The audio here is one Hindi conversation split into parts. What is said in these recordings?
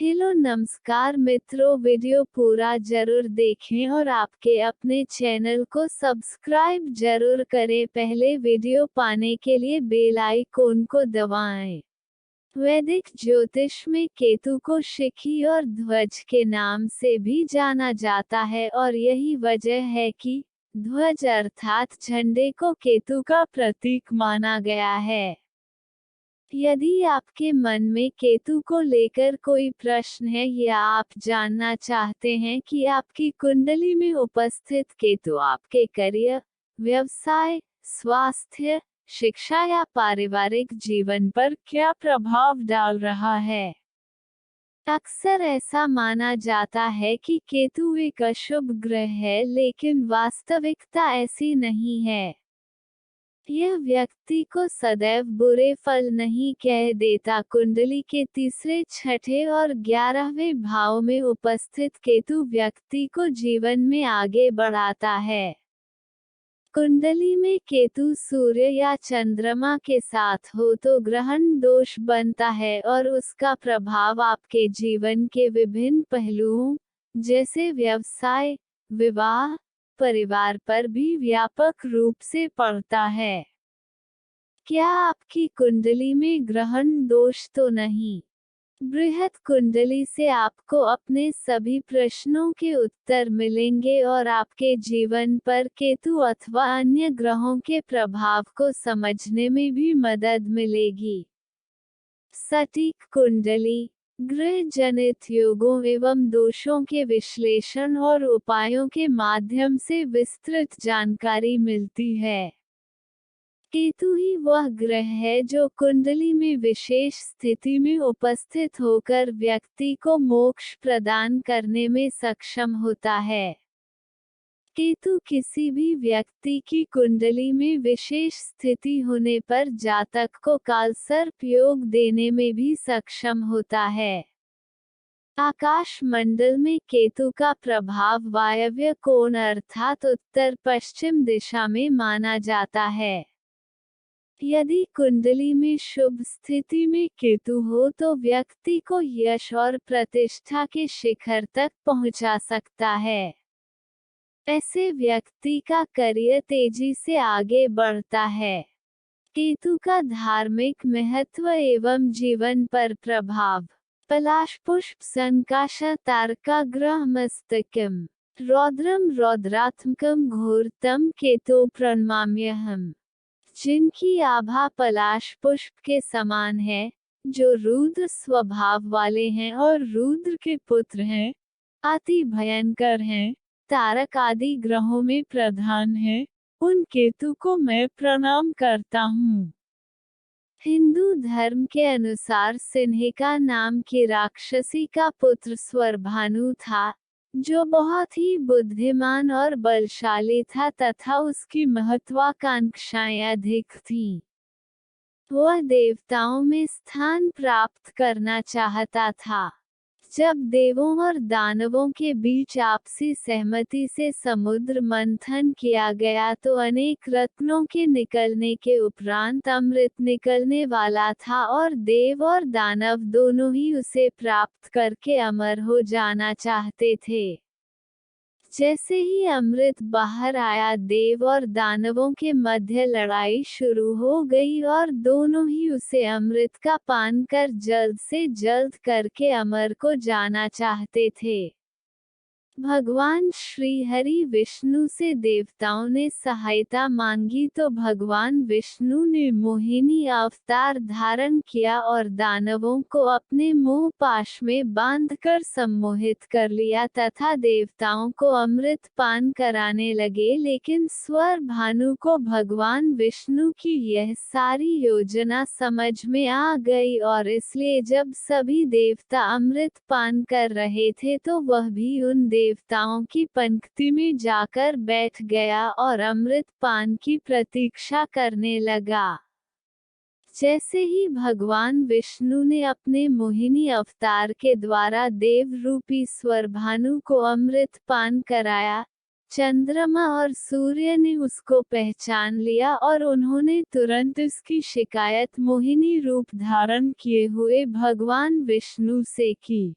हेलो नमस्कार मित्रों, वीडियो पूरा जरूर देखें और आपके अपने चैनल को सब्सक्राइब जरूर करें। पहले वीडियो पाने के लिए बेल आइकॉन को दबाएं। वैदिक ज्योतिष में केतु को शिखी और ध्वज के नाम से भी जाना जाता है और यही वजह है कि ध्वज अर्थात झंडे को केतु का प्रतीक माना गया है। यदि आपके मन में केतु को लेकर कोई प्रश्न है या आप जानना चाहते हैं कि आपकी कुंडली में उपस्थित केतु आपके करियर, व्यवसाय, स्वास्थ्य, शिक्षा या पारिवारिक जीवन पर क्या प्रभाव डाल रहा है, अक्सर ऐसा माना जाता है कि केतु एक अशुभ ग्रह है, लेकिन वास्तविकता ऐसी नहीं है। यह व्यक्ति को सदैव बुरे फल नहीं कह देता। कुंडली के तीसरे, छठे और 11वें भाव में उपस्थित केतु व्यक्ति को जीवन में आगे बढ़ाता है। कुंडली में केतु सूर्य या चंद्रमा के साथ हो तो ग्रहण दोष बनता है और उसका प्रभाव आपके जीवन के विभिन्न पहलुओं, जैसे व्यवसाय, विवाह, परिवार पर भी व्यापक रूप से पड़ता है। क्या आपकी कुंडली में ग्रहण दोष तो नहीं? बृहत कुंडली से आपको अपने सभी प्रश्नों के उत्तर मिलेंगे और आपके जीवन पर केतु अथवा अन्य ग्रहों के प्रभाव को समझने में भी मदद मिलेगी। सटीक कुंडली, ग्रह जनित योगों एवं दोषों के विश्लेषण और उपायों के माध्यम से विस्तृत जानकारी मिलती है। केतु ही वह ग्रह है जो कुंडली में विशेष स्थिति में उपस्थित होकर व्यक्ति को मोक्ष प्रदान करने में सक्षम होता है। केतु किसी भी व्यक्ति की कुंडली में विशेष स्थिति होने पर जातक को कालसर्प योग देने में भी सक्षम होता है। आकाश मंडल में केतु का प्रभाव वायव्य कोण अर्थात उत्तर पश्चिम दिशा में माना जाता है। यदि कुंडली में शुभ स्थिति में केतु हो तो व्यक्ति को यश और प्रतिष्ठा के शिखर तक पहुंचा सकता है। ऐसे व्यक्ति का करियर तेजी से आगे बढ़ता है। केतु का धार्मिक महत्व एवं जीवन पर प्रभाव। पलाश पुष्प संकाशा तारका ग्रह मस्तकम रौद्रम रौद्रात्मकम घोरतम केतो प्रणमाम्यहम्। जिनकी आभा पलाश पुष्प के समान है, जो रुद्र स्वभाव वाले हैं और रुद्र के पुत्र हैं, अति भयंकर हैं, तारक आदि ग्रहों में प्रधान हैं, उन केतु को मैं प्रणाम करता हूँ। हिंदू धर्म के अनुसार सिन्हिका नाम की राक्षसी का पुत्र स्वरभानु था, जो बहुत ही बुद्धिमान और बलशाली था तथा उसकी महत्वाकांक्षाएं अधिक थीं। वह देवताओं में स्थान प्राप्त करना चाहता था। जब देवों और दानवों के बीच आपसी सहमति से समुद्र मंथन किया गया तो अनेक रत्नों के निकलने के उपरांत अमृत निकलने वाला था और देव और दानव दोनों ही उसे प्राप्त करके अमर हो जाना चाहते थे। जैसे ही अमृत बाहर आया, देव और दानवों के मध्य लड़ाई शुरू हो गई और दोनों ही उसे अमृत का पान कर जल्द से जल्द करके अमर को जाना चाहते थे। भगवान श्री हरि विष्णु से देवताओं ने सहायता मांगी तो भगवान विष्णु ने मोहिनी अवतार धारण किया और दानवों को अपने मोह पाश में बांधकर सम्मोहित कर लिया तथा देवताओं को अमृत पान कराने लगे। लेकिन स्वर भानु को भगवान विष्णु की यह सारी योजना समझ में आ गई और इसलिए जब सभी देवता अमृत पान कर रहे थे तो वह भी उन देवताओं की पंक्ति में जाकर बैठ गया और अमृत पान की प्रतीक्षा करने लगा। जैसे ही भगवान विष्णु ने अपने मोहिनी अवतार के द्वारा देव रूपी स्वरभानु को अमृत पान कराया, चंद्रमा और सूर्य ने उसको पहचान लिया और उन्होंने तुरंत इसकी शिकायत मोहिनी रूप धारण किए हुए भगवान विष्णु से की।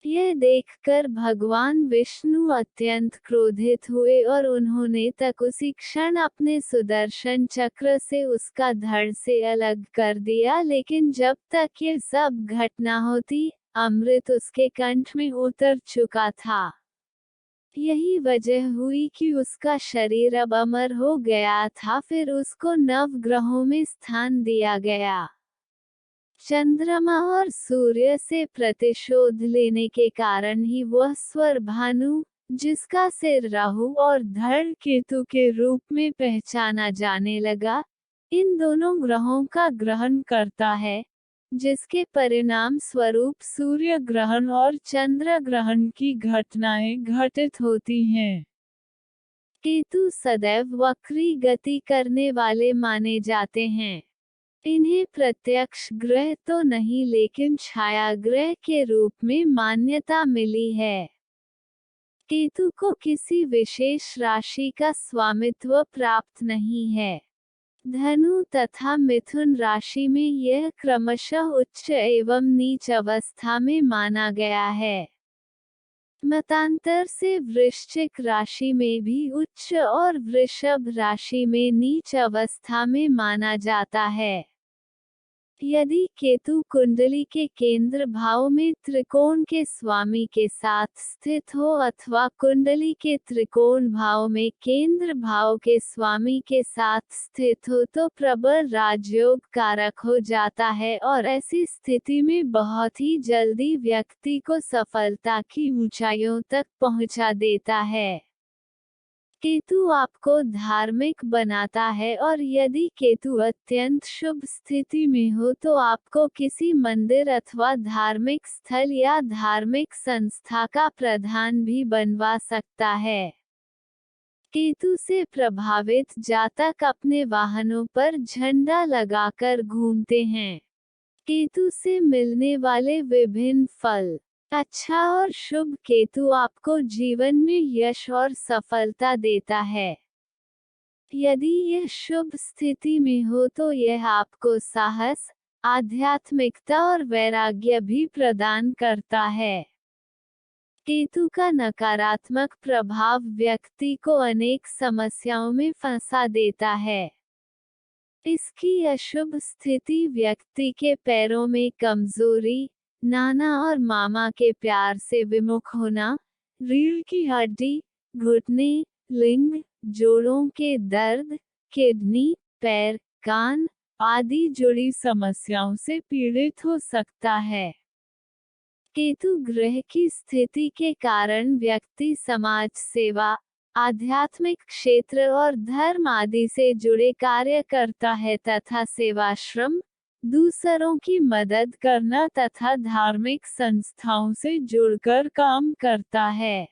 यह देखकर भगवान विष्णु अत्यंत क्रोधित हुए और उन्होंने तक उसी क्षण अपने सुदर्शन चक्र से उसका धड़ से अलग कर दिया, लेकिन जब तक यह सब घटना होती, अमृत उसके कंठ में उतर चुका था। यही वजह हुई कि उसका शरीर अब अमर हो गया था। फिर उसको नवग्रहों में स्थान दिया गया। चंद्रमा और सूर्य से प्रतिशोध लेने के कारण ही वह स्वर भानु, जिसका सिर राहु और धड़ केतु के रूप में पहचाना जाने लगा, इन दोनों ग्रहों का ग्रहण करता है, जिसके परिणाम स्वरूप सूर्य ग्रहण और चंद्र ग्रहण की घटनाएं घटित होती हैं। केतु सदैव वक्री गति करने वाले माने जाते हैं। इन्हें प्रत्यक्ष ग्रह तो नहीं लेकिन छाया ग्रह के रूप में मान्यता मिली है। केतु को किसी विशेष राशि का स्वामित्व प्राप्त नहीं है। धनु तथा मिथुन राशि में यह क्रमशः उच्च एवं नीच अवस्था में माना गया है। मतांतर से वृश्चिक राशि में भी उच्च और वृषभ राशि में नीच अवस्था में माना जाता है। यदि केतु कुंडली के केंद्र भाव में त्रिकोण के स्वामी के साथ स्थित हो अथवा कुंडली के त्रिकोण भाव में केंद्र भाव के स्वामी के साथ स्थित हो तो प्रबल राजयोग कारक हो जाता है और ऐसी स्थिति में बहुत ही जल्दी व्यक्ति को सफलता की ऊंचाइयों तक पहुंचा देता है। केतु आपको धार्मिक बनाता है और यदि केतु अत्यंत शुभ स्थिति में हो तो आपको किसी मंदिर अथवा धार्मिक स्थल या धार्मिक संस्था का प्रधान भी बनवा सकता है। केतु से प्रभावित जातक अपने वाहनों पर झंडा लगाकर घूमते हैं। केतु से मिलने वाले विभिन्न फल। अच्छा और शुभ केतु आपको जीवन में यश और सफलता देता है। यदि यह शुभ स्थिति में हो तो यह आपको साहस, आध्यात्मिकता और वैराग्य भी प्रदान करता है। केतु का नकारात्मक प्रभाव व्यक्ति को अनेक समस्याओं में फंसा देता है। इसकी अशुभ स्थिति व्यक्ति के पैरों में कमजोरी, नाना और मामा के प्यार से विमुख होना, रीढ़ की हड्डी, घुटने, लिंग, जोड़ों के दर्द, किडनी, पैर, कान आदि जुड़ी समस्याओं से पीड़ित हो सकता है। केतु ग्रह की स्थिति के कारण व्यक्ति समाज सेवा, आध्यात्मिक क्षेत्र और धर्म आदि से जुड़े कार्य करता है तथा सेवाश्रम, दूसरों की मदद करना तथा धार्मिक संस्थाओं से जुड़कर काम करता है।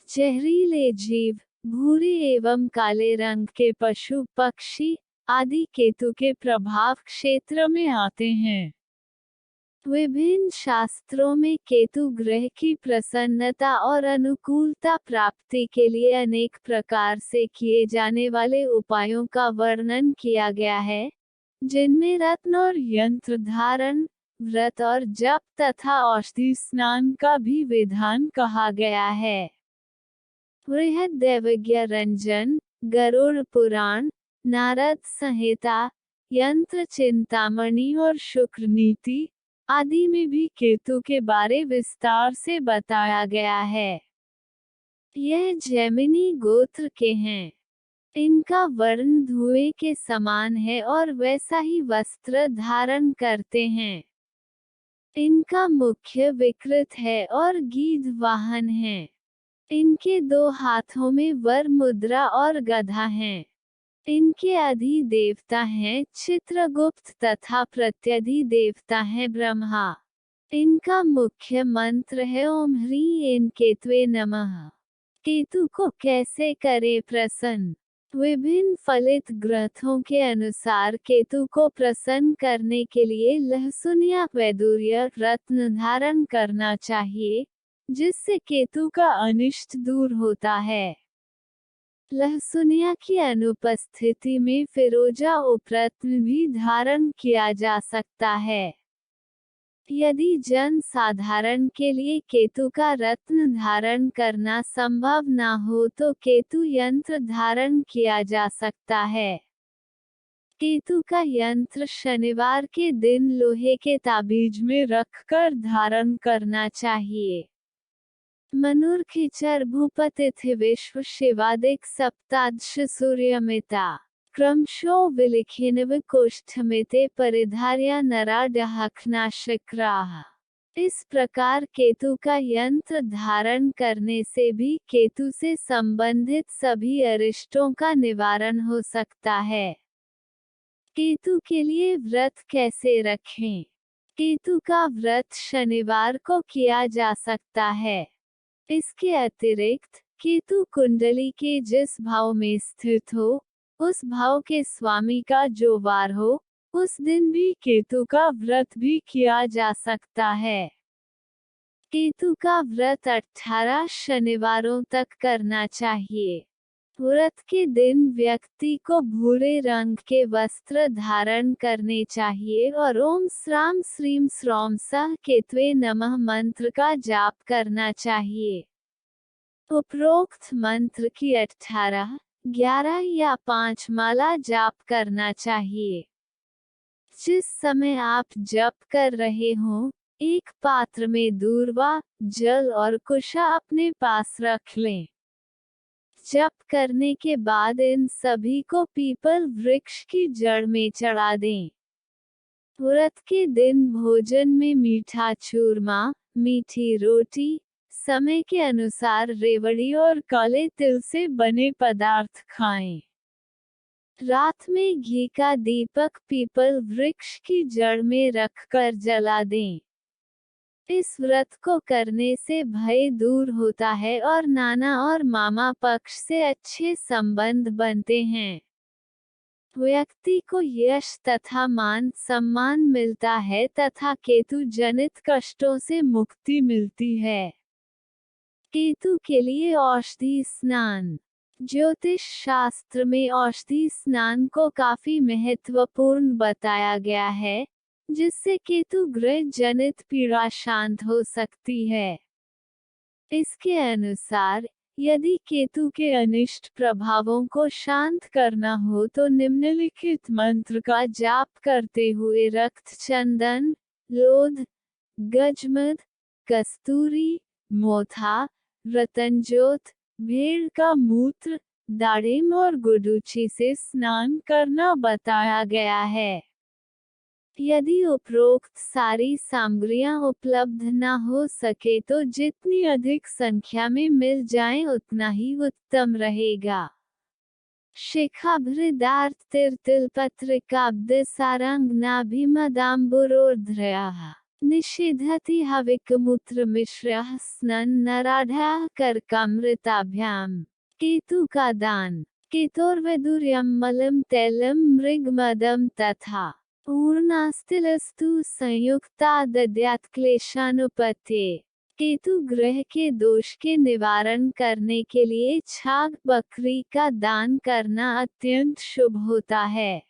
जहरीले जीव, भूरे एवं काले रंग के पशु पक्षी आदि केतु के प्रभाव क्षेत्र में आते हैं। विभिन्न शास्त्रों में केतु ग्रह की प्रसन्नता और अनुकूलता प्राप्ति के लिए अनेक प्रकार से किए जाने वाले उपायों का वर्णन किया गया है, जिनमें रत्न और यंत्र धारण, व्रत और जप तथा औषधि स्नान का भी विधान कहा गया है। बृहद्दैवज्ञ रंजन, गरुड़ पुराण, नारद संहिता, यंत्र चिंतामणि और शुक्र नीति आदि में भी केतु के बारे विस्तार से बताया गया है। यह जैमिनी गोत्र के हैं। इनका वर्ण धुएं के समान है और वैसा ही वस्त्र धारण करते हैं। इनका मुख्य विकृत है और गीध वाहन है। इनके 2 हाथों में वर मुद्रा और गधा हैं। इनके अधिदेवता हैं चित्रगुप्त तथा प्रत्यधिदेवता हैं ब्रह्मा। इनका मुख्य मंत्र है ओम ह्रीं केतवे नमः। केतु को कैसे करे प्रसन्न? विभिन्न फलित ग्रंथों के अनुसार केतु को प्रसन्न करने के लिए लहसुन या वैदूर्य रत्न धारण करना चाहिए, जिससे केतु का अनिष्ट दूर होता है। लहसुनिया की अनुपस्थिति में फिरोजा उपरत्न भी धारण किया जा सकता है। यदि जन साधारण के लिए केतु का रत्न धारण करना संभव न हो तो केतु यंत्र धारण किया जा सकता है। केतु का यंत्र शनिवार के दिन लोहे के ताबीज में रखकर धारण करना चाहिए। मनुर्खिचर भूपतिथि विश्व शिवादिक सप्तादश सूर्यमिता क्रमशो विलिखिनव कोष्ठमिते परिधार्या नरा डहकनाशक्राः। इस प्रकार केतु का यंत्र धारण करने से भी केतु से संबंधित सभी अरिष्टों का निवारण हो सकता है। केतु के लिए व्रत कैसे रखें? केतु का व्रत शनिवार को किया जा सकता है। इसके अतिरिक्त केतु कुंडली के जिस भाव में स्थित हो, उस भाव के स्वामी का जो वार हो, उस दिन भी केतु का व्रत भी किया जा सकता है। केतु का व्रत 18 शनिवारों तक करना चाहिए। व्रत के दिन व्यक्ति को भूरे रंग के वस्त्र धारण करने चाहिए और ओम श्राम श्रीम श्रौम सह केतवे नमः मंत्र का जाप करना चाहिए। उपरोक्त मंत्र की 18, 11 या 5 माला जाप करना चाहिए। जिस समय आप जप कर रहे हों, एक पात्र में दूर्वा, जल और कुशा अपने पास रख लें। जप करने के बाद इन सभी को पीपल वृक्ष की जड़ में चढ़ा दें। व्रत के दिन भोजन में मीठा चूरमा, मीठी रोटी, समय के अनुसार रेवड़ी और काले तिल से बने पदार्थ खाएं। रात में घी का दीपक पीपल वृक्ष की जड़ में रखकर जला दें। इस व्रत को करने से भय दूर होता है और नाना और मामा पक्ष से अच्छे संबंध बनते हैं। व्यक्ति को यश तथा मान सम्मान मिलता है तथा केतु जनित कष्टों से मुक्ति मिलती है। केतु के लिए औषधि स्नान। ज्योतिष शास्त्र में औषधि स्नान को काफी महत्वपूर्ण बताया गया है, जिससे केतु ग्रह जनित पीड़ा शांत हो सकती है। इसके अनुसार, यदि केतु के अनिष्ट प्रभावों को शांत करना हो तो निम्नलिखित मंत्र का जाप करते हुए रक्त चंदन, लोध, गजमद, कस्तूरी, मोथा, रतनजोत, भेड़ का मूत्र, दाड़िम और गुडुची से स्नान करना बताया गया है। यदि उपरोक्त सारी सामग्रियां उपलब्ध न हो सके तो जितनी अधिक संख्या में मिल जाएं उतना ही उत्तम रहेगा। शिखाभृदार्थ तिलपत्रिकाब्द सारंगनाभिमदाम्बुरोर्ध्रयाः निषिधति हविकमूत्र मिश्रः स्नन नराढ्याः कर्कामृताभ्याम। केतु का दान। केतोर्वैदुर्यं मलं तैलं मृगमदं तथा ऊर्णास्तिलस्तु संयुक्ता दद्यात् क्लेशानुपत्ये। केतु ग्रह के दोष के निवारण करने के लिए छाग बकरी का दान करना अत्यंत शुभ होता है।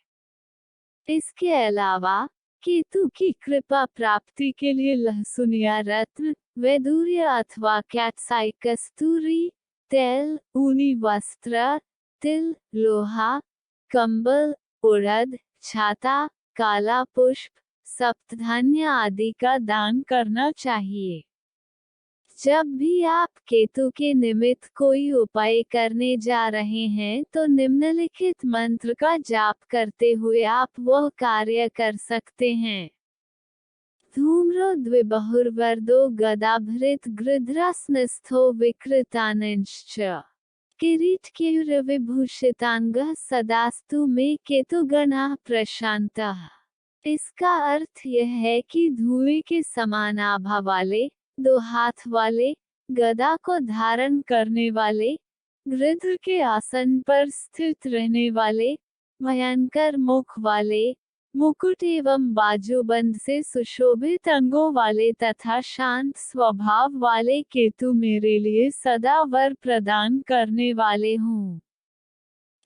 इसके अलावा केतु की कृपा प्राप्ति के लिए लहसुन या रत्न, वैदूर्य अथवा कैटसाई कस्तूरी, तेल, ऊनी वस्त्र, तिल, लोहा, कंबल, उड़द, छाता, काला पुष्प, सप्तधान्य आदि का दान करना चाहिए। जब भी आप केतु के निमित्त कोई उपाय करने जा रहे हैं तो निम्नलिखित मंत्र का जाप करते हुए आप वह कार्य कर सकते हैं। धूम्रो द्विबहुर्वरदो गदाभृत गृध्रास्नस्थो विकृतानंश्च किरीटकेयुरविभूषितांगः सदास्तु मे केतुगणः प्रशान्तः। इसका अर्थ यह है कि धुएं के समान आभा वाले, 2 हाथ वाले, गदा को धारण करने वाले, गृध्र के आसन पर स्थित रहने वाले, भयंकर मुख वाले, मुकुट एवं बाजूबंद से सुशोभित अंगों वाले तथा शांत स्वभाव वाले केतु मेरे लिए सदा वर प्रदान करने वाले हों।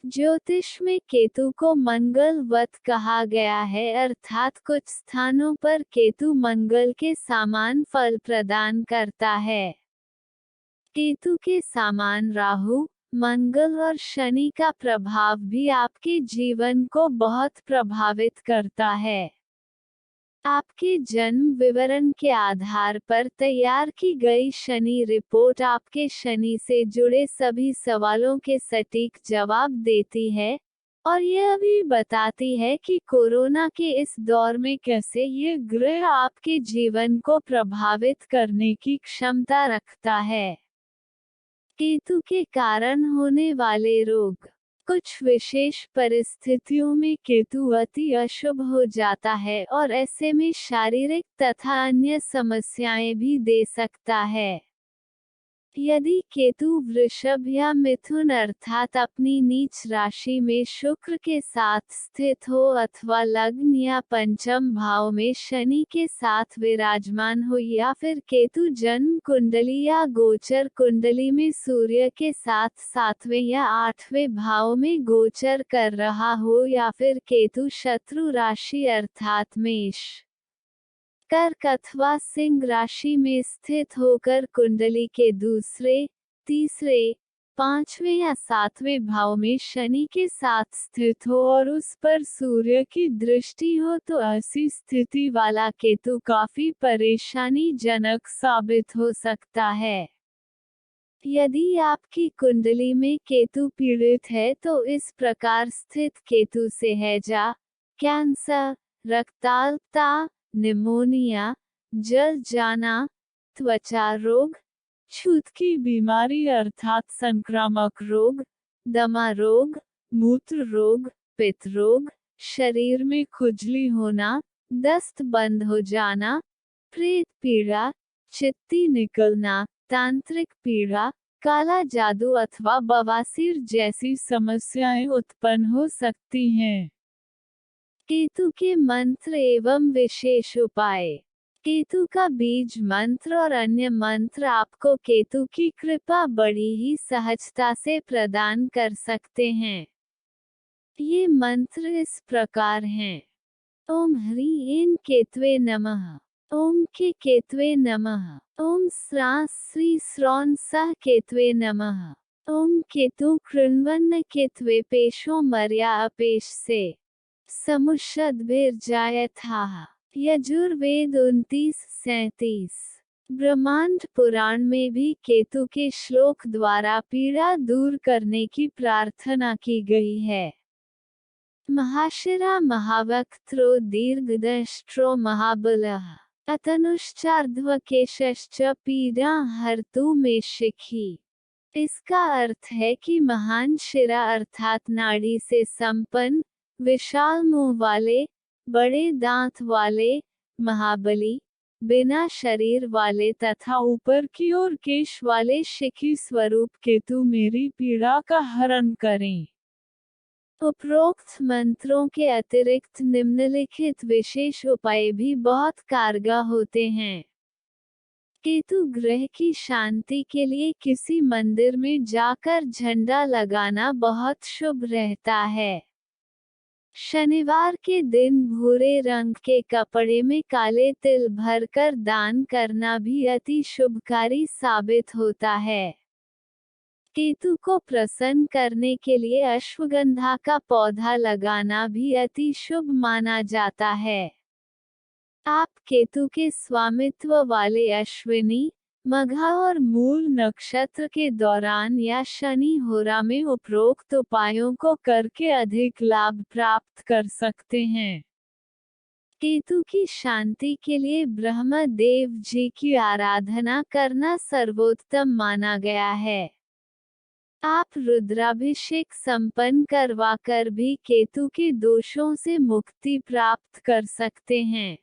ज्योतिष में केतु को मंगलवत कहा गया है, अर्थात कुछ स्थानों पर केतु मंगल के समान फल प्रदान करता है। केतु के समान राहु, मंगल और शनि का प्रभाव भी आपके जीवन को बहुत प्रभावित करता है। आपके जन्म विवरण के आधार पर तैयार की गई शनि रिपोर्ट आपके शनि से जुड़े सभी सवालों के सटीक जवाब देती है, और यह भी बताती है कि कोरोना के इस दौर में कैसे ये ग्रह आपके जीवन को प्रभावित करने की क्षमता रखता है। केतु के कारण होने वाले रोग। कुछ विशेष परिस्थितियों में केतु अति अशुभ हो जाता है और ऐसे में शारीरिक तथा अन्य समस्याएं भी दे सकता है। यदि केतु वृषभ या मिथुन अर्थात अपनी नीच राशि में शुक्र के साथ स्थित हो अथवा लग्न या पंचम भाव में शनि के साथ विराजमान हो, या फिर केतु जन्म कुंडली या गोचर कुंडली में सूर्य के साथ 7वें या 8वें भाव में गोचर कर रहा हो, या फिर केतु शत्रु राशि अर्थात मेष, कर्क अथवा सिंह राशि में स्थित होकर कुंडली के दूसरे, तीसरे, 5वें या 7वें भाव में शनि के साथ स्थित हो और उस पर सूर्य की दृष्टि हो, तो ऐसी स्थिति वाला केतु काफी परेशानीजनक साबित हो सकता है। यदि आपकी कुंडली में केतु पीड़ित है तो इस प्रकार स्थित केतु से हैजा, कैंसर, रक्ताल्पता, निमोनिया, जल जाना, त्वचा रोग, छूत की बीमारी अर्थात संक्रामक रोग, दमा रोग, मूत्र रोग, पित्त रोग, शरीर में खुजली होना, दस्त बंद हो जाना, प्रेत पीड़ा, चित्ती निकलना, तांत्रिक पीड़ा, काला जादू अथवा बवासीर जैसी समस्याएं उत्पन्न हो सकती हैं। केतु के मंत्र एवं विशेष उपाय। केतु का बीज मंत्र और अन्य मंत्र आपको केतु की कृपा बड़ी ही सहजता से प्रदान कर सकते हैं। ये मंत्र इस प्रकार हैं। ओम ह्रीं केतवे नमः। ओम के केतवे नमः। ओम स्रां श्री स्रौं सह केतवे नमः। ओम केतु कृण्वन्न केतवे पेशो मर्या अपेश से समुषद्भिर्जायथाः। यजुर्वेद 29-37। ब्रह्मांड पुराण में भी केतु के श्लोक द्वारा पीड़ा दूर करने की प्रार्थना की गई है। महाशिरा महावक्त्रो दीर्घदष्ट्रो महाबलः अतनुश्चार्ध्वकेशश्च पीड़ा हर्तु मे शिखी। इसका अर्थ है कि महान शिरा अर्थात नाड़ी से संपन्न, विशाल मुंह वाले, बड़े दांत वाले, महाबली, बिना शरीर वाले तथा ऊपर की ओर केश वाले शिखी स्वरूप केतु मेरी पीड़ा का हरण करें। उपरोक्त मंत्रों के अतिरिक्त निम्नलिखित विशेष उपाय भी बहुत कारगर होते हैं। केतु ग्रह की शांति के लिए किसी मंदिर में जाकर झंडा लगाना बहुत शुभ रहता है। शनिवार के दिन भूरे रंग के कपड़े में काले तिल भरकर दान करना भी अति शुभकारी साबित होता है। केतु को प्रसन्न करने के लिए अश्वगंधा का पौधा लगाना भी अति शुभ माना जाता है। आप केतु के स्वामित्व वाले अश्विनी, मघा और मूल नक्षत्र के दौरान या शनि होरा में उपरोक्त उपायों को करके अधिक लाभ प्राप्त कर सकते हैं। केतु की शांति के लिए ब्रह्म देव जी की आराधना करना सर्वोत्तम माना गया है। आप रुद्राभिषेक संपन्न करवाकर भी केतु के दोषों से मुक्ति प्राप्त कर सकते हैं।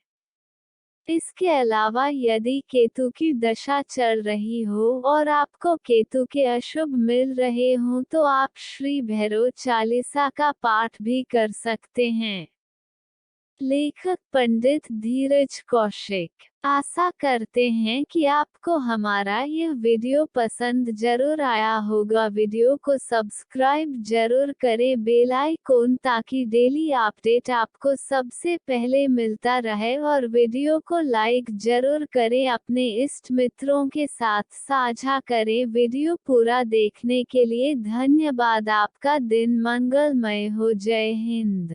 इसके अलावा यदि केतु की दशा चल रही हो और आपको केतु के अशुभ मिल रहे हों तो आप श्री भैरव चालीसा का पाठ भी कर सकते हैं। लेखक पंडित धीरज कौशिक। आशा करते हैं कि आपको हमारा यह वीडियो पसंद जरूर आया होगा। वीडियो को सब्सक्राइब जरूर करें, बेल आइकॉन, ताकि डेली अपडेट आपको सबसे पहले मिलता रहे, और वीडियो को लाइक जरूर करें, अपने इष्ट मित्रों के साथ साझा करें। वीडियो पूरा देखने के लिए धन्यवाद। आपका दिन मंगलमय हो। जय हिंद।